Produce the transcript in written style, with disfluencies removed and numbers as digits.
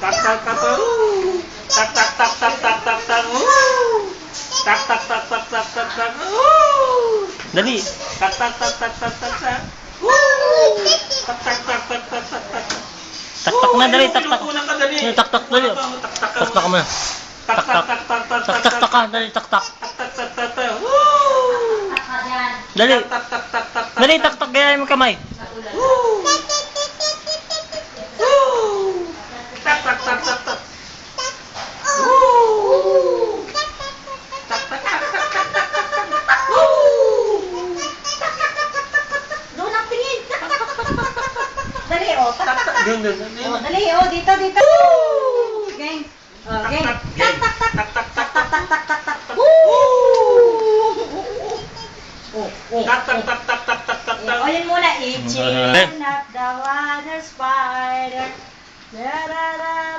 Tak tak tak tak. Tak tak tak tak tak tak tak. Tak tak tak tak tak tak tak. Dali. Tak tak tak tak tak tak tak. Tak tak tak tak tak tak tak. Taktak na, dali, taktak. Pinupunan ka, dali. Taktak, dali. Taktak ka. Taktak mo na. Tak tak tak tak tak tak. Taktak ka, dali, taktak. Tak tak tak tak tak. Dali. Tak tak tak tak tak. Dali, taktak, gaya mo kamay. Tak tak tak tak tak. Tak tak tak tak tak tak. Doon ang tingin. Dali, oh. Tak, tak, tak. Dun. Oh, dali, oh. Dito, dito. Gang. Oh, gang. Tak, tak, tak. Tak tak tak Tak, tak, tak, tak, tak, tak. tak tak tak tak tak tak tak. Oh, yun muna. Itchy up the water spider. Da, da, da.